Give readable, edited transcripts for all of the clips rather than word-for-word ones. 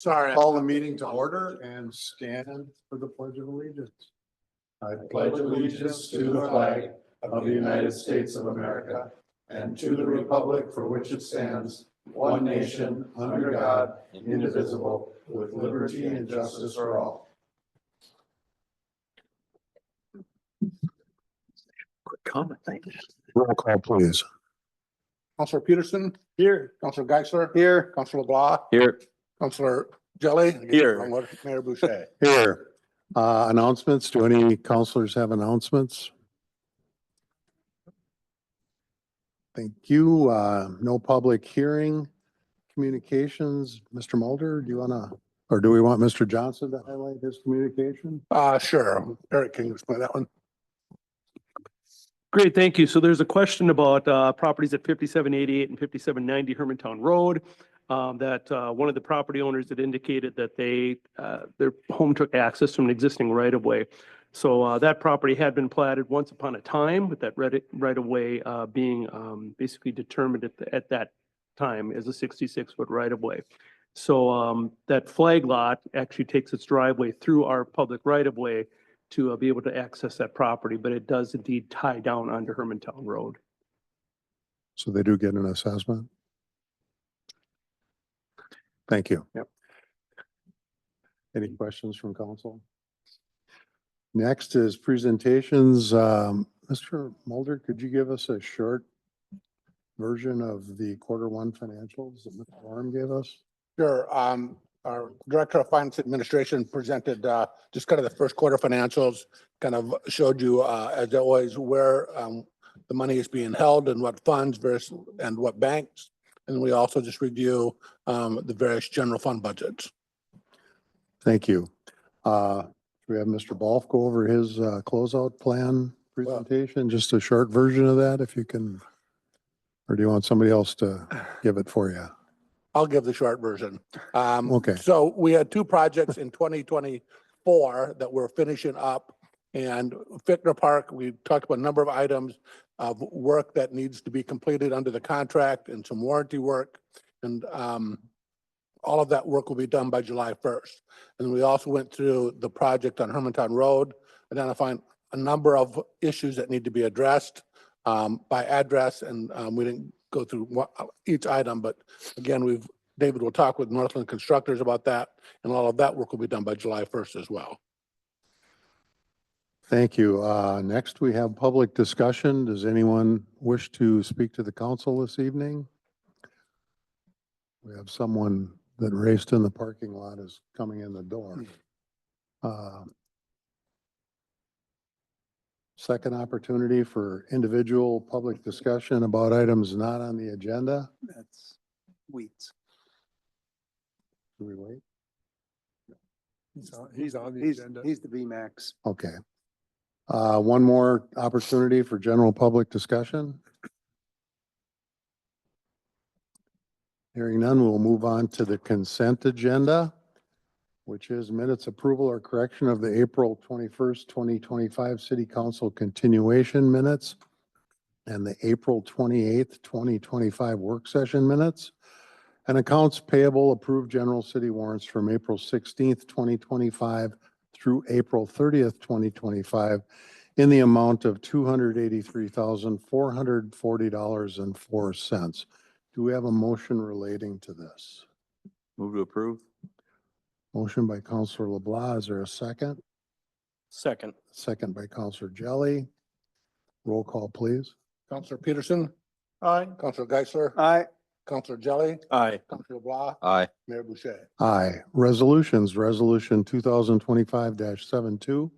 Sorry. Call the meeting to order and stand for the Pledge of Allegiance. I pledge allegiance to the flag of the United States of America and to the republic for which it stands, one nation, under God, indivisible, with liberty and justice for all. Quick comment, thank you. Roll call, please. Counselor Peterson? Here. Counselor Geisler? Here. Counselor LeBlanc? Here. Counselor Jelly? Here. Mayor Boucher? Here. Announcements. Do any counselors have announcements? Thank you. No public hearing communications. Mr. Mulder, do you want to, or do we want Mr. Johnson to highlight his communication? Sure. Eric, can you explain that one? Great, thank you. So there's a question about properties at 5788 and 5790 Hermantown Road. That one of the property owners had indicated that their home took access from an existing right-of-way. So that property had been platted once upon a time, with that right-of-way being basically determined at that time as a 66-foot right-of-way. So that flag lot actually takes its driveway through our public right-of-way to be able to access that property, but it does indeed tie down onto Hermantown Road. So they do get an assessment? Thank you. Yep. Any questions from council? Next is presentations. Mr. Mulder, could you give us a short version of the Q1 financials that Mr. Warren gave us? Sure. Our Director of Finance Administration presented just kind of the first quarter financials, kind of showed you, as always, where the money is being held and what funds versus and what banks. And we also just review the various general fund budgets. Thank you. We have Mr. Balf go over his closeout plan presentation, just a short version of that, if you can, or do you want somebody else to give it for you? I'll give the short version. Okay. So we had two projects in 2024 that we're finishing up. And Fichtner Park, we talked about a number of items of work that needs to be completed under the contract and some warranty work. And all of that work will be done by July 1st. And we also went through the project on Hermantown Road, identifying a number of issues that need to be addressed by address. And we didn't go through each item, but again, David will talk with Northland Constructors about that, and all of that work will be done by July 1st as well. Thank you. Next, we have public discussion. Does anyone wish to speak to the council this evening? We have someone that raced in the parking lot is coming in the door. Second opportunity for individual public discussion about items not on the agenda. That's Wheats. Do we wait? He's on the agenda. He's the VMAX. Okay. One more opportunity for general public discussion. Hearing none, we'll move on to the consent agenda, which is minutes approval or correction of the April 21st, 2025 City Council continuation minutes and the April 28th, 2025 work session minutes, and accounts payable approved general city warrants from April 16th, 2025 through April 30th, 2025 in the amount of $283,440.04. Do we have a motion relating to this? Move to approve. Motion by Counselor LeBlanc. Is there a second? Second. Second by Counselor Jelly. Roll call, please. Counselor Peterson? Aye. Counselor Geisler? Aye. Counselor Jelly? Aye. Counselor LeBlanc? Aye. Mayor Boucher? Aye. Resolutions, Resolution 2025-72.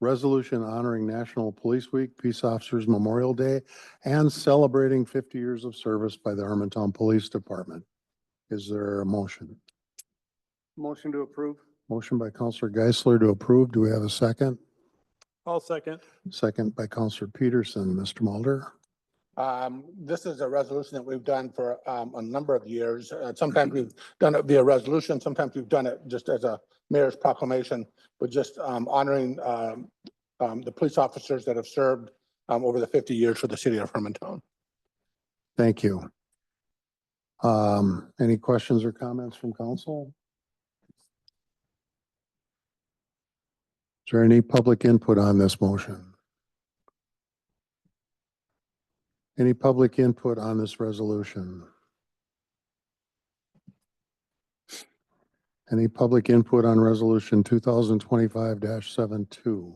Resolution honoring National Police Week, Peace Officers Memorial Day, and celebrating 50 years of service by the Hermantown Police Department. Is there a motion? Motion to approve. Motion by Counselor Geisler to approve. Do we have a second? I'll second. Second by Counselor Peterson. Mr. Mulder? This is a resolution that we've done for a number of years. Sometimes we've done it via resolution. Sometimes we've done it just as a mayor's proclamation, but just honoring the police officers that have served over the 50 years for the city of Hermantown. Thank you. Any questions or comments from council? there any public input on this motion? Any public input on this resolution? Any public input on resolution 2025-72?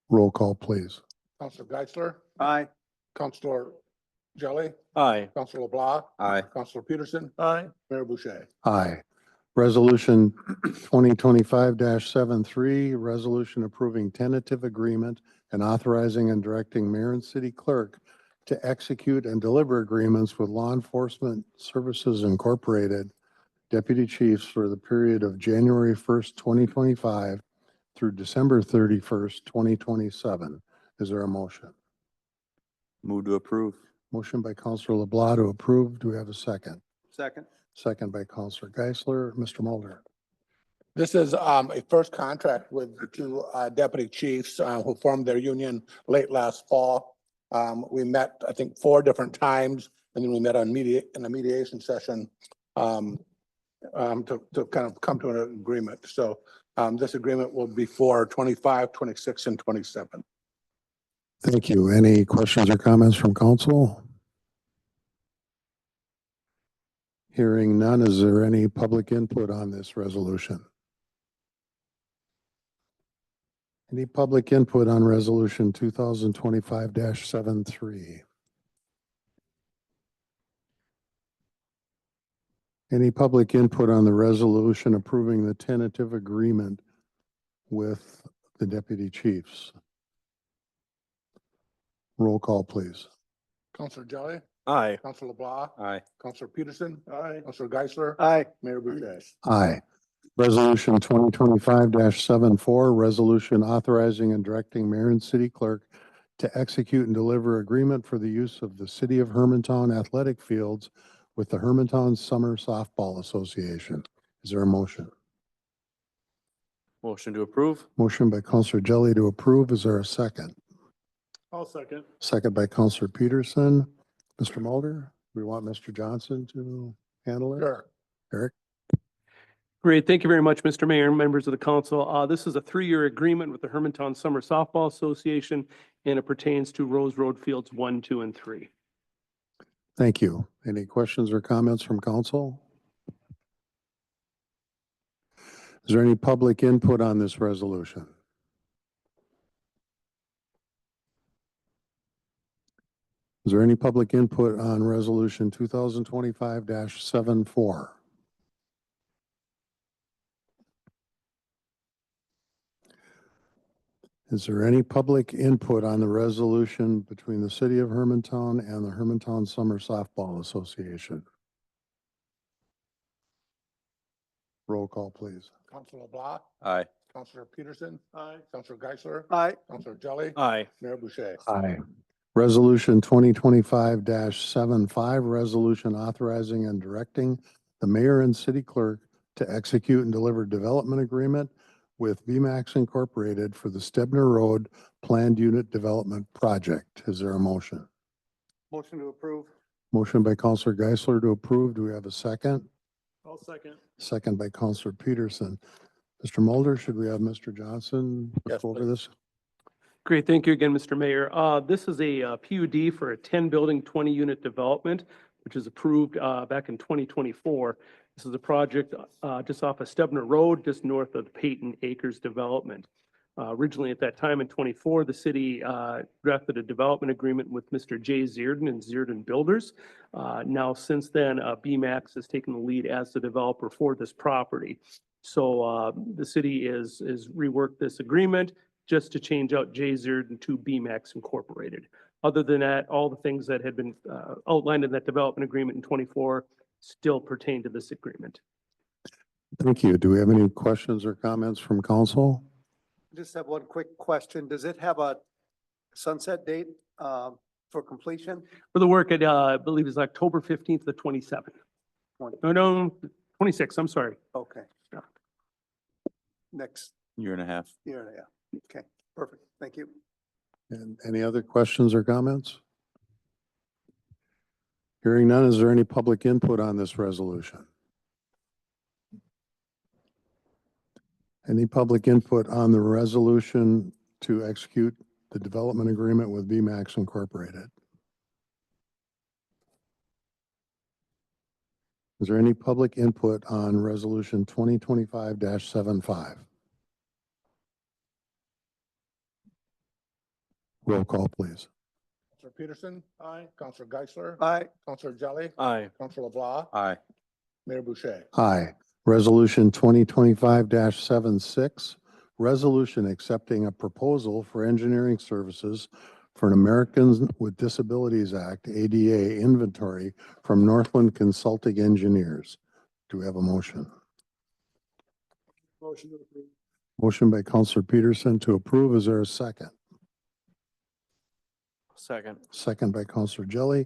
Roll call, please. Counselor Geisler, Aye. Counselor Jelly, Aye. Counselor LeBlanc, Aye. Counselor Peterson, Aye. Mayor Boucher. Aye. Resolution 2025-73, resolution approving tentative agreement and authorizing and directing mayor and city clerk to execute and deliver agreements with Law Enforcement Services Incorporated deputy chiefs for the period of January 1st, 2025 through December 31st, 2027. Is there a motion? Move to approve. Motion by Counselor LeBlanc to approve. Do we have a second? Second. Second by Counselor Geisler. Mr. Mulder. This is a first contract with the two deputy chiefs who formed their union late last fall. We met, I think, 4 different times, and then we met on in a mediation session to kind of come to an agreement. So this agreement will be for 25, 26, and 27. Thank you. Any questions or comments from council? Hearing none, is there any public input on this resolution? Any public input on resolution 2025-73? Any public input on the resolution approving the tentative agreement with the deputy chiefs? Roll call, please. Counselor Jelly, Aye. Counselor LeBlanc, Aye. Counselor Peterson, Counselor Geisler, Aye. Mayor Boucher. Aye. Resolution 2025-74, resolution authorizing and directing mayor and city clerk to execute and deliver agreement for the use of the City of Hermantown athletic fields with the Hermantown Summer Softball Association. Is there a motion? Motion to approve. Motion by Counselor Jelly to approve. Is there a second? I'll second. Second by Counselor Peterson. Mr. Mulder, we want Mr. Johnson to handle it? Sure. Eric? Great. Thank you very much, Mr. Mayor and members of the council. This is a 3-year agreement with the Hermantown Summer Softball Association, and it pertains to Rose Road Fields 1, 2, and 3. Thank you. Any questions or comments from council? Is there any public input on this resolution? Is there any public input on resolution 2025-74? Is there any public input on the resolution between the City of Hermantown and the Hermantown Summer Softball Association? Roll call, please. Counselor LeBlanc, Aye. Counselor Peterson, Counselor Geisler, Aye. Counselor Jelly, Aye. Mayor Boucher. Aye. Resolution 2025-75, resolution authorizing and directing the mayor and city clerk to execute and deliver development agreement with VMAX Incorporated for the Stebner Road Planned Unit Development Project. Is there a motion? Motion to approve. Motion by Counselor Geisler to approve. Do we have a second? I'll second. Second by Counselor Peterson. Mr. Mulder, should we have Mr. Johnson Yes, look over please. this? Great. Thank you again, Mr. Mayor. This is a PUD for a 10-building, 20-unit development, which was approved back in 2024. This is a project just off of Stebner Road, just north of the Peyton Acres development. Originally, at that time in '24, the city drafted a development agreement with Mr. Jay Zierden and Zierden Builders. Now, since then, BMAX has taken the lead as the developer for this property. So the city is reworked this agreement just to change out Jay Zierden to BMAX Incorporated. Other than that, all the things that had been outlined in that development agreement in '24 still pertain to this agreement. Thank you. Do we have any questions or comments from council? Just have one quick question. Does it have a sunset date for completion? For the work, I believe is October 15th to 27th. No, 26th, I'm sorry. Okay. Next Year and a half. year and a half. Okay, perfect. Thank you. And any other questions or comments? Hearing none, is there any public input on this resolution? Any public input on the resolution to execute the development agreement with BMAX Incorporated? Is there any public input on resolution 2025-75? Roll call, please. Counselor Peterson? Aye. Counselor Geisler? Aye. Counselor Jelly? Aye. Counselor LeBlanc? Aye. Mayor Boucher? Aye. Resolution 2025-76, resolution accepting a proposal for engineering services for an Americans with Disabilities Act ADA inventory from Northland Consulting Engineers. Do we have a motion? Motion to approve. Motion by Counselor Peterson to approve. Is there a second? Second. Second by Counselor Jelly.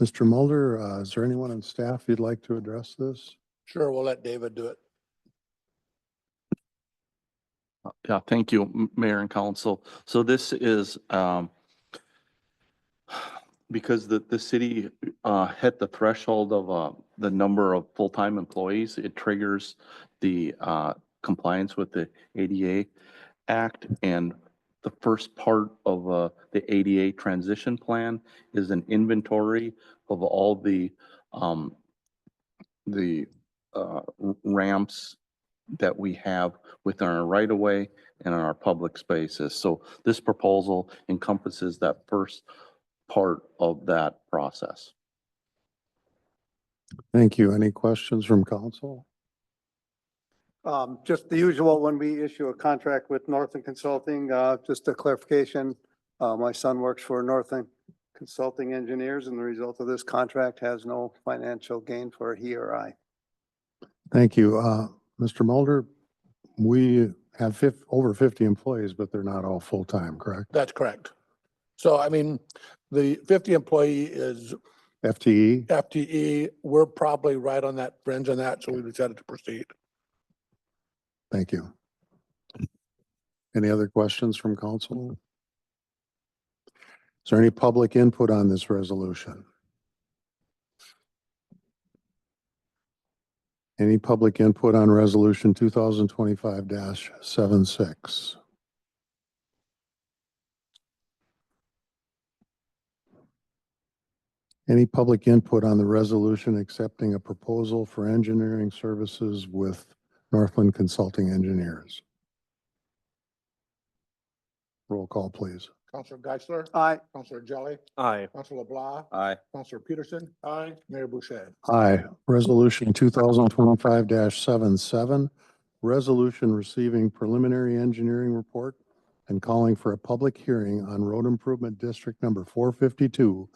Mr. Mulder, is there anyone on staff you'd like to address this? Sure, we'll let David do it. Yeah, thank you, Mayor and Council. So this is because the city hit the threshold of the number of full-time employees, it triggers the compliance with the ADA Act. And the first part of the ADA transition plan is an inventory of all the ramps that we have within our right of way and in our public spaces. So this proposal encompasses that first part of that process. Thank you. Any questions from council? Just the usual, when we issue a contract with Northland Consulting, just a clarification. My son works for Northland Consulting Engineers, and the result of this contract has no financial gain for he or I. Thank you. Mr. Mulder, we have over 50 employees, but they're not all full-time, correct? That's correct. So, I mean, the 50 employee is FTE? FTE. We're probably right on that fringe on that, so we decided to proceed. Thank you. Any other questions from council? Is there any public input on this resolution? Any public input on resolution 2025-76? Any public input on the resolution accepting a proposal for engineering services with Northland Consulting Engineers? Roll call, please. Counselor Geisler? Aye. Counselor Jelly? Aye. Counselor LeBlanc? Aye. Counselor Peterson? Aye. Mayor Boucher? Aye. Resolution 2025-77, resolution receiving preliminary engineering report and calling for a public hearing on road improvement district number 452,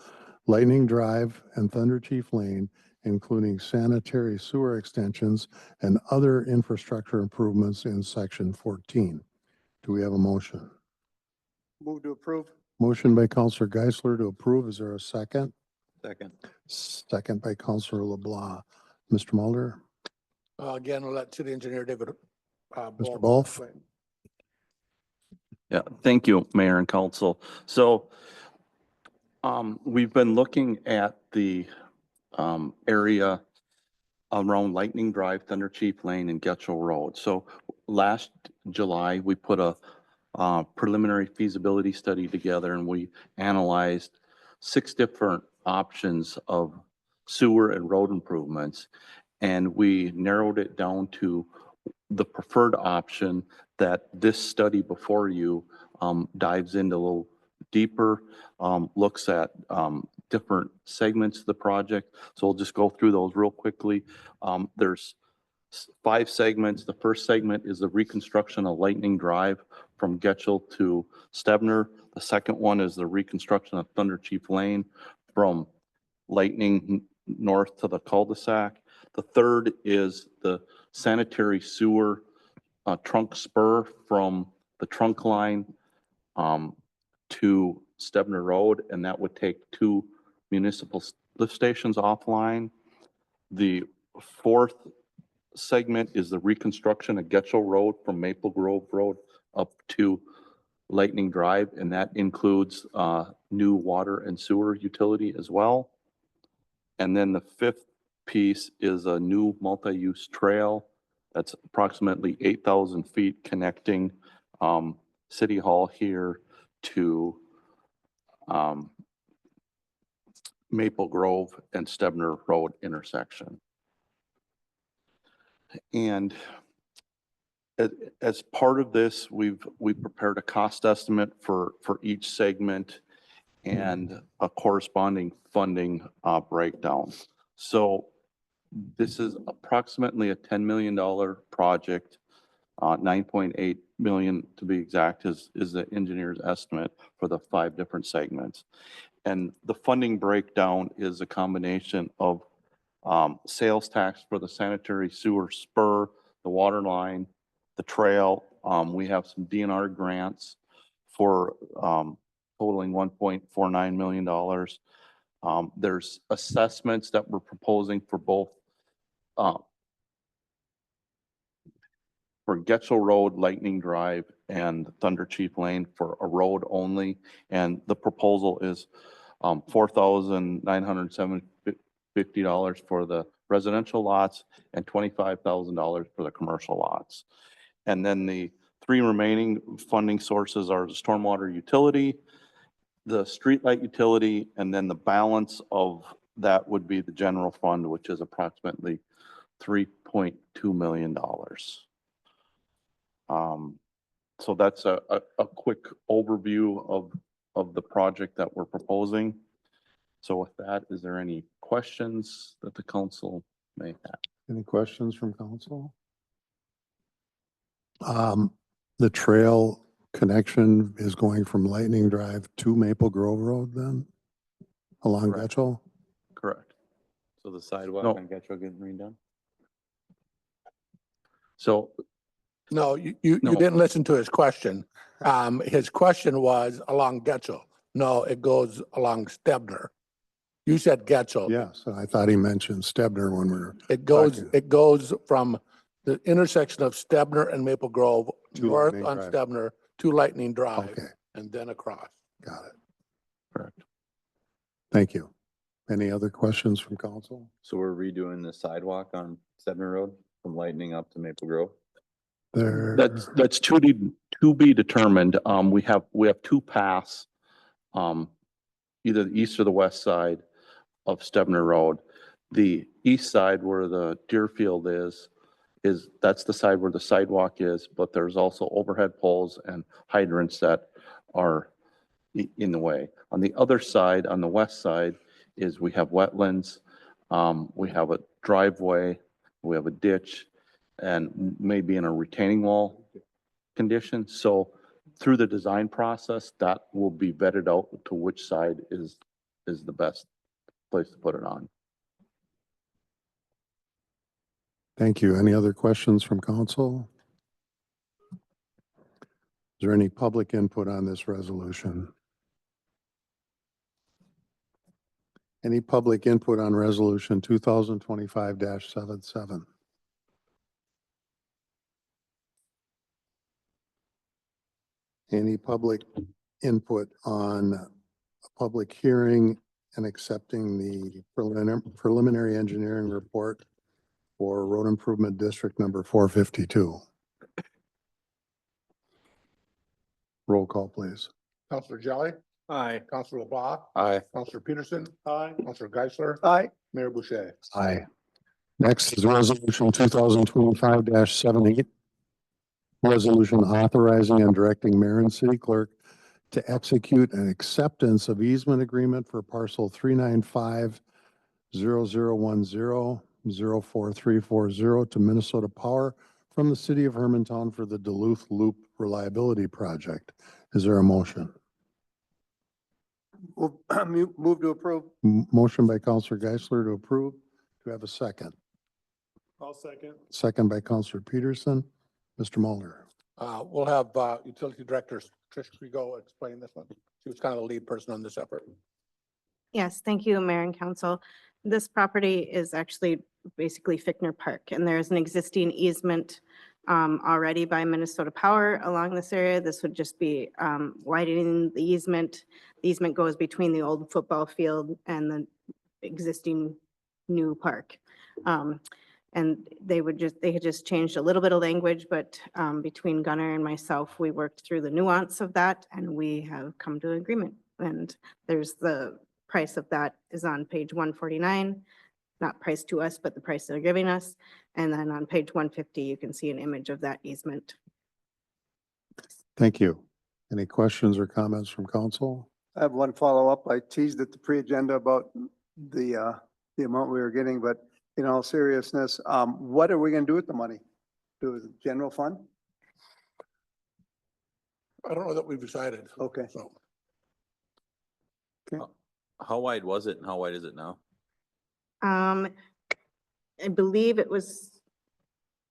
Lightning Drive and Thunder Chief Lane, including sanitary sewer extensions and other infrastructure improvements in section 14. Do we have a motion? Move to approve. Motion by Counselor Geisler to approve. Is there a second? Second. Second by Counselor LeBlanc. Mr. Mulder? Again, we'll let city engineer David. Mr. Wolf? Yeah, thank you, Mayor and Council. So we've been looking at the area around Lightning Drive, Thunder Chief Lane, and Getchell Road. So last July, we put a preliminary feasibility study together, and we analyzed 6 different options of sewer and road improvements. And we narrowed it down to the preferred option that this study before you dives into a little deeper, looks at different segments of the project. So we'll just go through those real quickly. There's 5 segments. The first segment is the reconstruction of Lightning Drive from Getchell to Stebner. The second one is the reconstruction of Thunder Chief Lane from Lightning north to the cul-de-sac. The third is the sanitary sewer trunk spur from the trunk line to Stebner Road, and that would take 2 municipal lift stations offline. The fourth segment is the reconstruction of Getchell Road from Maple Grove Road up to Lightning Drive, and that includes new water and sewer utility as well. And then the fifth piece is a new multi-use trail That's approximately 8,000 feet connecting City Hall here to Maple Grove and Stebner Road intersection. And as part of this, we've prepared a cost estimate for each segment and a corresponding funding breakdown. So this is approximately a $10 million project. 9.8 million to be exact is the engineer's estimate for the 5 different segments. And the funding breakdown is a combination of sales tax for the sanitary sewer spur, the water line, the trail. We have some DNR grants for totaling $1.49 million. There's assessments that we're proposing for both for Getchell Road, Lightning Drive, and Thunder Chief Lane for a road only. And the proposal is $4,950 for the residential lots and $25,000 for the commercial lots. And then the 3 remaining funding sources are the stormwater utility, the streetlight utility, and then the balance of that would be the general fund, which is approximately $3.2 million. So that's a quick overview of the project that we're proposing. So with that, is there any questions that the council may have? Any questions from council? The trail connection is going from Lightning Drive to Maple Grove Road then? Along Correct. Getchell? Correct. So the sidewalk No. on Getchell getting redone? So No, you No. didn't listen to his question. His question was along Getchell. No, it goes along Stebner. You said Getchell. Yes, I thought he mentioned Stebner when we were It goes, talking. it goes from the intersection of Stebner and Maple Grove, To north Lightning on Drive. Stebner to Lightning Drive, Okay, and then across. got it. correct. Thank you. Any other questions from council? So we're redoing the sidewalk on Stedner Road from Lightning up to Maple Grove? There. That's to be determined. We have 2 paths, either the east or the west side of Stebner Road. The east side where the Deerfield is that's the side where the sidewalk is, but there's also overhead poles and hydrants that are in the way. On the other side, on the west side, is we have wetlands, we have a driveway, we have a ditch, and maybe in a retaining wall condition. So through the design process, that will be vetted out to which side is the best place to put it on. Thank you. Any other questions from council? Is there any public input on this resolution? Any public input on resolution 2025-77? Any public input on a public hearing and accepting the preliminary engineering report for Road Improvement District number 452? Roll call, please. Counselor Jelly, Aye. Counselor LeBlanc, Aye. Counselor Peterson. Aye. Counselor Geisler, Aye. Mayor Boucher. Aye. Next is resolution 2025-78. Resolution authorizing and directing mayor and city clerk to execute an acceptance of easement agreement for parcel 395-0010-04340 to Minnesota Power from the city of Hermantown for the Duluth Loop Reliability Project. Is there a motion? Move to approve. Motion by Counselor Geisler to approve. Do we have a second? I'll second. Second by Counselor Peterson. Mr. Mulder. We'll have utility director Trish Krigo explain this one. She was kind of the lead person on this effort. Yes, thank you, Mayor and Council. This property is actually basically Fickner Park, and there's an existing easement already by Minnesota Power along this area. This would just be widening the easement. The easement goes between the old football field and the existing new park. And they had just changed a little bit of language, but between Gunnar and myself, we worked through the nuance of that and we have come to an agreement. And there's the price of that is on page 149, not price to us, but the price they're giving us. And then on page 150, you can see an image of that easement. Thank you. Any questions or comments from council? I have one follow-up. I teased at the pre-agenda about the amount we were getting, but in all seriousness, what are we gonna do with the money? Do it as a general fund? I don't know that we've decided. Okay. So How wide was it and how wide is it now? I believe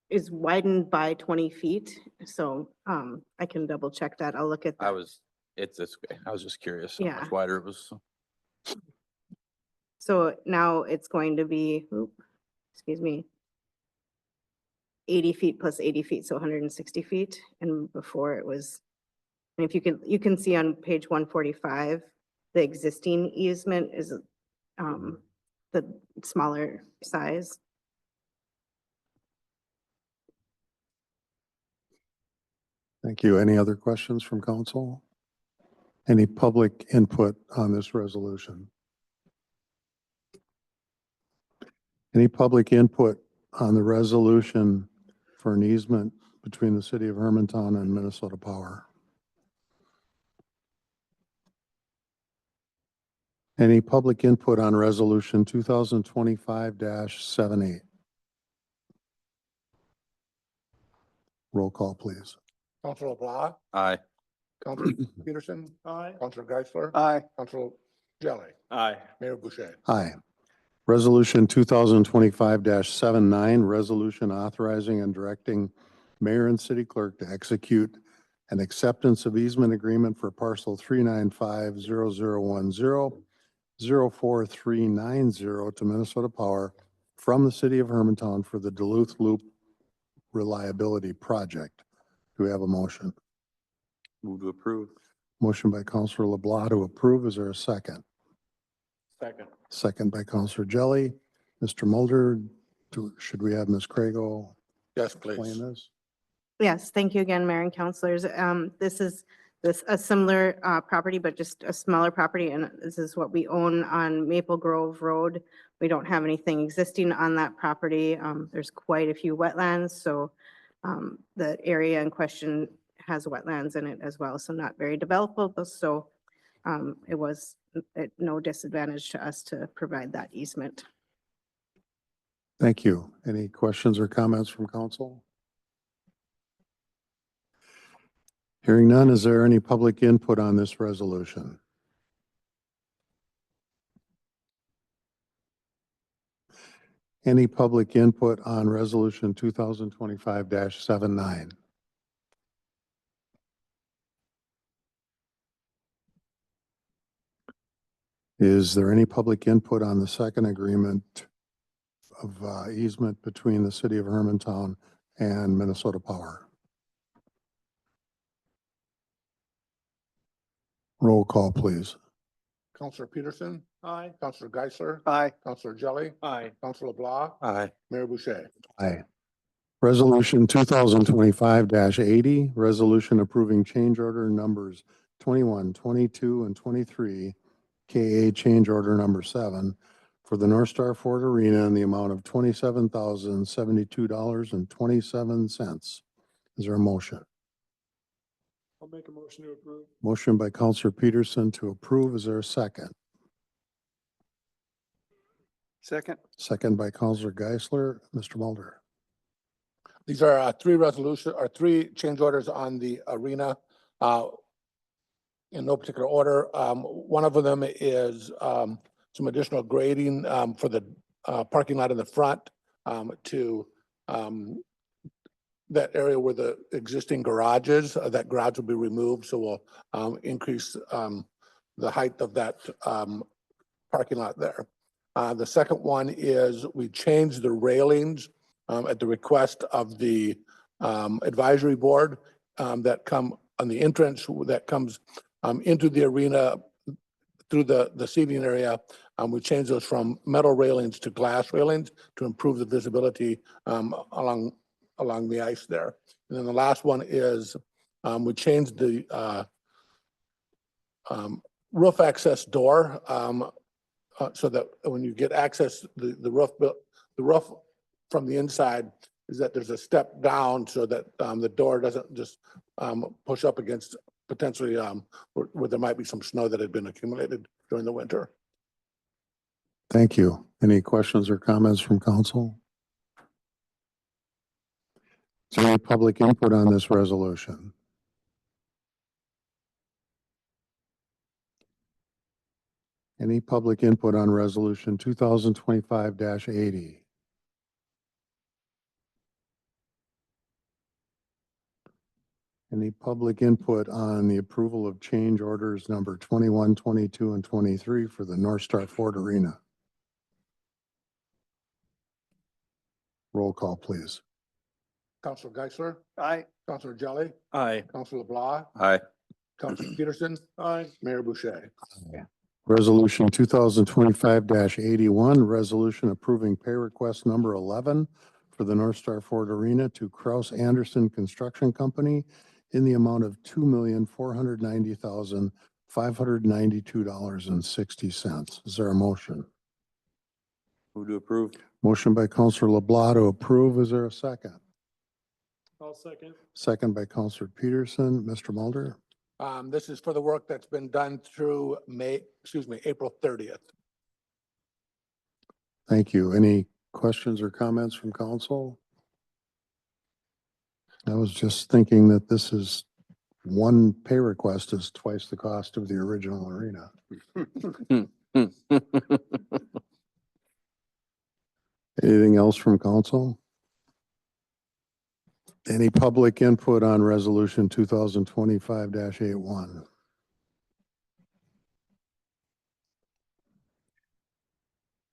is widened by 20 feet. So I can double check that. I'll look at that. I was just curious how Yeah. much wider it was. So now it's going to be, excuse me, 80 feet plus 80 feet, so 160 feet. And before it was, and if you can see on page 145, the existing easement is the smaller size. Thank you. Any other questions from council? Any public input on this resolution? Any public input on the resolution for an easement between the city of Hermantown and Minnesota Power? Any public input on resolution 2025-78? Roll call, please. Councilor LeBlanc, Aye. Councilor Peterson, Aye. Councilor Geisler, Aye. Councilor Jelly, Aye. Mayor Boucher. Aye. Resolution 2025-79, resolution authorizing and directing mayor and city clerk to execute an acceptance of easement agreement for parcel 395-0010-04390 to Minnesota Power from the city of Hermantown for the Duluth Loop Reliability Project. Do we have a motion? Move to approve. Motion by Councilor LeBlanc to approve. Is there a second? Second. Second by Councilor Jelly. Mr. Mulder, should we have Ms. Crago Yes, explain please. this? Yes, thank you again, Mayor and Councilors. This is a similar property, but just a smaller property, and this is what we own on Maple Grove Road. We don't have anything existing on that property. There's quite a few wetlands, so the area in question has wetlands in it as well, so not very developable. So it was at no disadvantage to us to provide that easement. Thank you. Any questions or comments from council? Hearing none, is there any public input on this resolution? Any public input on resolution 2025-79? Is there any public input on the second agreement of easement between the city of Hermantown and Minnesota Power? Roll call, please. Councilor Peterson, Aye. Councilor Geisler, Aye. Councilor Jelly, Aye. Councilor LeBlanc, Aye. Mayor Boucher. Aye. Resolution 2025-80, resolution approving change order numbers 21, 22, and 23, KA change order number 7 for the North Star Ford Arena in the amount of $27,072.27. Is there a motion? I'll make a motion to approve. Motion by Councilor Peterson to approve. Is there a second? Second. Second by Councilor Geisler. Mr. Mulder. These are three change orders on the arena in no particular order. One of them is some additional grading for the parking lot in the front to that area where the existing garage is. That garage will be removed, so we'll increase the height of that parking lot there. The second one is we changed the railings at the request of the advisory board that come on the entrance that comes into the arena through the seating area. We changed those from metal railings to glass railings to improve the visibility along the ice there. And then the last one is we changed the roof access door so that when you get access, the roof from the inside is that there's a step down so that the door doesn't just push up against potentially where there might be some snow that had been accumulated during the winter. Thank you. Any questions or comments from council? Is there any public input on this resolution? Any public input on resolution 2025-80? Any public input on the approval of change orders number 21, 22, and 23 for the North Star Ford Arena? Roll call, please. Councilor Geisler, Aye. Councilor Jelly, Aye. Councilor LeBlanc, Aye. Councilor Peterson, Mayor Boucher. Resolution 2025-81, resolution approving pay request number 11 for the North Star Ford Arena to Kraus Anderson Construction Company in the amount of $2,490,592.60. Is there a motion? Move to approve. Motion by Counselor LeBlanc to approve. Is there a second? I'll second. Second by Counselor Peterson. Mr. Mulder? This is for the work that's been done through April 30th. Thank you. Any questions or comments from council? I was just thinking that this is one pay request is twice the cost of the original arena. Anything else from council? Any public input on resolution 2025-81?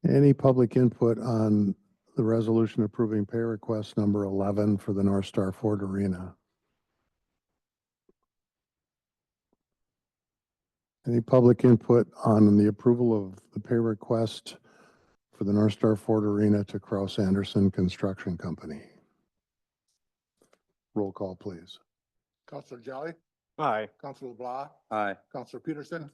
Any public input on the resolution approving pay request number 11 for the North Star Ford Arena? Any public input on the approval of the pay request for the North Star Ford Arena to Kraus Anderson Construction Company? Roll call, please. Councilor Jelly, Aye. Councilor LeBlanc, Aye. Councilor Peterson,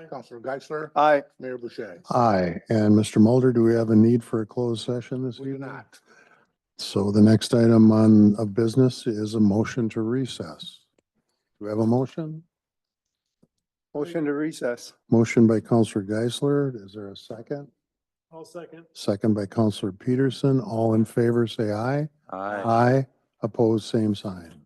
Councilor Geisler, Aye. Mayor Boucher. Aye. And Mr. Mulder, do we have a need for a closed session this We do evening? not. So the next item of business is a motion to recess. Do we have a motion? Motion to recess. Motion by Counselor Geisler. Is there a second? I'll second. Second by Counselor Peterson. All in favor, say aye. Aye. Aye. Opposed, same sign.